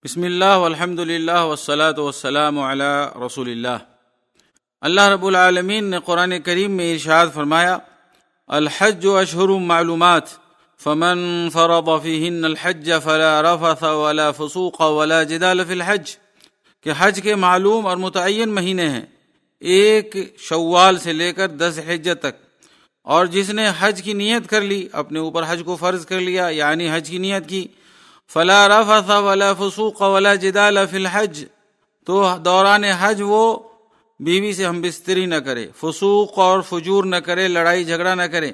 بسم اللہ والحمد للہ والصلاة والسلام علی رسول اللہ۔ اللہ رب العالمین نے قرآن کریم میں ارشاد فرمایا، الحج اشہر معلومات فمن فرض فیہن الحج فلا رفث ولا فسوق ولا جدال فی الحج، کہ حج کے معلوم اور متعین مہینے ہیں، 1 شوال سے لے کر 10 حجت تک، اور جس نے حج کی نیت کر لی، اپنے اوپر حج کو فرض کر لیا، یعنی حج کی نیت کی، فلا رفث ولا فسوق ولا جدال فی الحج، تو دوران حج وہ بیوی سے ہم بستری نہ کرے، فسوق اور فجور نہ کرے، لڑائی جھگڑا نہ کرے۔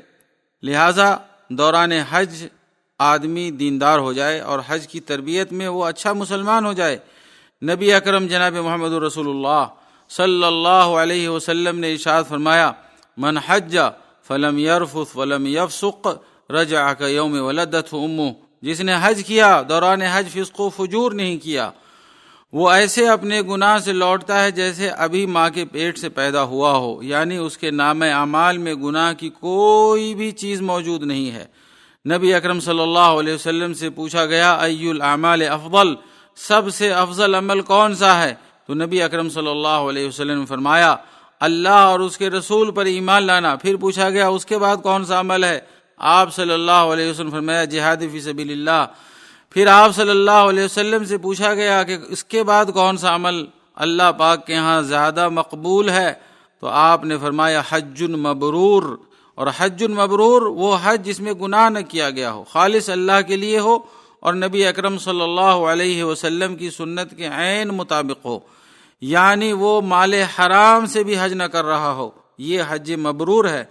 لہٰذا دوران حج آدمی دیندار ہو جائے اور حج کی تربیت میں وہ اچھا مسلمان ہو جائے۔ نبی اکرم جناب محمد رسول اللہ صلی اللہ علیہ وسلم نے ارشاد فرمایا، من حج فلم یرفث ولم یفسق رجع کیوم ولدتہ امہ، جس نے حج کیا دوران حج فسق و فجور نہیں کیا، وہ ایسے اپنے گناہ سے لوٹتا ہے جیسے ابھی ماں کے پیٹ سے پیدا ہوا ہو، یعنی اس کے نامہ اعمال میں گناہ کی کوئی بھی چیز موجود نہیں ہے۔ نبی اکرم صلی اللہ علیہ وسلم سے پوچھا گیا، ای الاعمال افضل، سب سے افضل عمل کون سا ہے؟ تو نبی اکرم صلی اللہ علیہ وسلم نے فرمایا، اللہ اور اس کے رسول پر ایمان لانا۔ پھر پوچھا گیا، اس کے بعد کون سا عمل ہے؟ آپ صلی اللہ علیہ وسلم فرمایا، جہاد فی سبیل اللہ۔ پھر آپ صلی اللہ علیہ وسلم سے پوچھا گیا کہ اس کے بعد کون سا عمل اللہ پاک کے ہاں زیادہ مقبول ہے؟ تو آپ نے فرمایا، حج مبرور۔ اور حج مبرور وہ حج جس میں گناہ نہ کیا گیا ہو، خالص اللہ کے لیے ہو، اور نبی اکرم صلی اللہ علیہ وسلم کی سنت کے عین مطابق ہو، یعنی وہ مال حرام سے بھی حج نہ کر رہا ہو، یہ حج مبرور ہے۔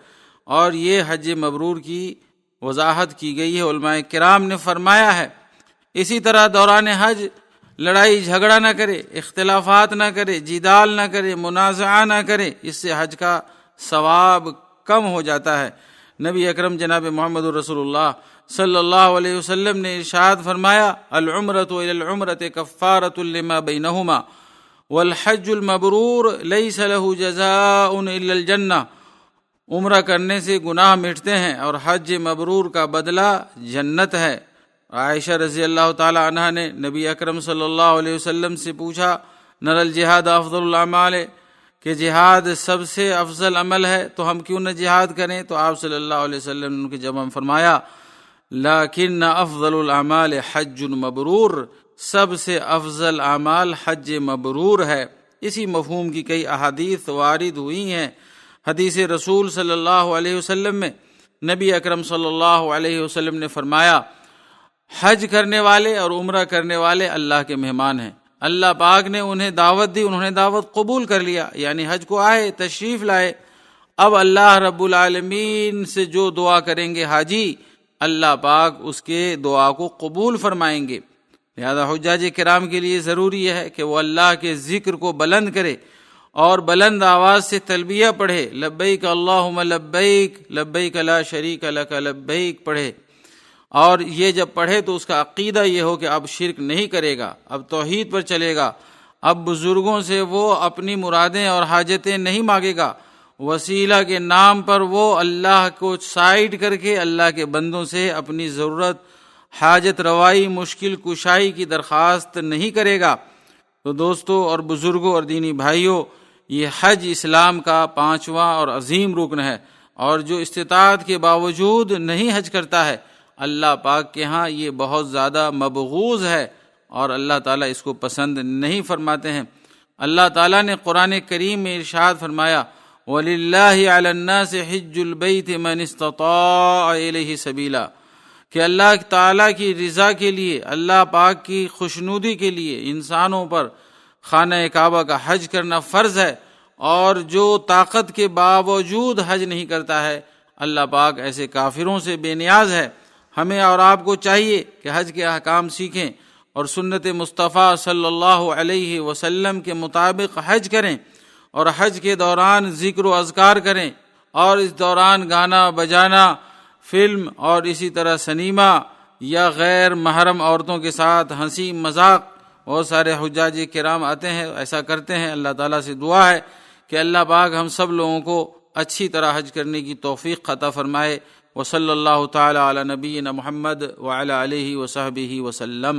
اور یہ حج مبرور کی وضاحت کی گئی ہے، علماء کرام نے فرمایا ہے۔ اسی طرح دوران حج لڑائی جھگڑا نہ کرے، اختلافات نہ کرے، جدال نہ کرے، منازعہ نہ کرے، اس سے حج کا ثواب کم ہو جاتا ہے۔ نبی اکرم جناب محمد رسول اللہ صلی اللہ علیہ وسلم نے ارشاد فرمایا، العمرۃ الی العمرۃ کفارۃ لما بینہما والحج المبرور لیس لہ جزاء الا الجنہ، عمرہ کرنے سے گناہ مٹتے ہیں اور حج مبرور کا بدلہ جنت ہے۔ عائشہ رضی اللہ تعالی عنہا نے نبی اکرم صلی اللہ علیہ وسلم سے پوچھا، نر الجہاد افضل الاعمال، کہ جہاد سب سے افضل عمل ہے تو ہم کیوں نہ جہاد کریں؟ تو آپ صلی اللہ علیہ وسلم نے ان کے جواب میں فرمایا، لیکن افضل الاعمال حج مبرور، سب سے افضل اعمال حج مبرور ہے۔ اسی مفہوم کی کئی احادیث وارد ہوئی ہیں۔ حدیث رسول صلی اللہ علیہ وسلم میں نبی اکرم صلی اللہ علیہ وسلم نے فرمایا، حج کرنے والے اور عمرہ کرنے والے اللہ کے مہمان ہیں، اللہ پاک نے انہیں دعوت دی، انہوں نے دعوت قبول کر لیا، یعنی حج کو آئے، تشریف لائے۔ اب اللہ رب العالمین سے جو دعا کریں گے حاجی، اللہ پاک اس کے دعا کو قبول فرمائیں گے۔ لہذا حجاج کرام کے لیے ضروری ہے کہ وہ اللہ کے ذکر کو بلند کرے اور بلند آواز سے تلبیہ پڑھے، لبیک اللہم لبیک لبیک لا شریک لک لبیک پڑھے۔ اور یہ جب پڑھے تو اس کا عقیدہ یہ ہو کہ اب شرک نہیں کرے گا، اب توحید پر چلے گا، اب بزرگوں سے وہ اپنی مرادیں اور حاجتیں نہیں مانگے گا، وسیلہ کے نام پر وہ اللہ کو سائیڈ کر کے اللہ کے بندوں سے اپنی ضرورت، حاجت روائی، مشکل کشائی کی درخواست نہیں کرے گا۔ تو دوستو اور بزرگوں اور دینی بھائیوں، یہ حج اسلام کا 5واں اور عظیم رکن ہے، اور جو استطاعت کے باوجود نہیں حج کرتا ہے، اللہ پاک کے ہاں یہ بہت زیادہ مبغوض ہے اور اللہ تعالیٰ اس کو پسند نہیں فرماتے ہیں۔ اللہ تعالیٰ نے قرآن کریم میں ارشاد فرمایا، وَلِلَّهِ عَلَى النَّاسِ حِجُّ الْبَيْتِ مَنِ اسْتَطَاعَ إِلَيْهِ سَبِيلًا، کہ اللہ تعالیٰ کی رضا کے لیے، اللہ پاک کی خوشنودی کے لیے انسانوں پر خانہ کعبہ کا حج کرنا فرض ہے، اور جو طاقت کے باوجود حج نہیں کرتا ہے، اللہ پاک ایسے کافروں سے بے نیاز ہے۔ ہمیں اور آپ کو چاہیے کہ حج کے احکام سیکھیں اور سنت مصطفیٰ صلی اللہ علیہ وسلم کے مطابق حج کریں، اور حج کے دوران ذکر و اذکار کریں، اور اس دوران گانا بجانا، فلم اور اسی طرح سنیما یا غیر محرم عورتوں کے ساتھ ہنسی مذاق، بہت سارے حجاج کرام آتے ہیں، ایسا کرتے ہیں۔ اللہ تعالیٰ سے دعا ہے کہ اللہ پاک ہم سب لوگوں کو اچھی طرح حج کرنے کی توفیق عطا فرمائے۔ وصلی اللہ تعالی علی نبینا محمد وعلی آلہ وصحبہ وسلم۔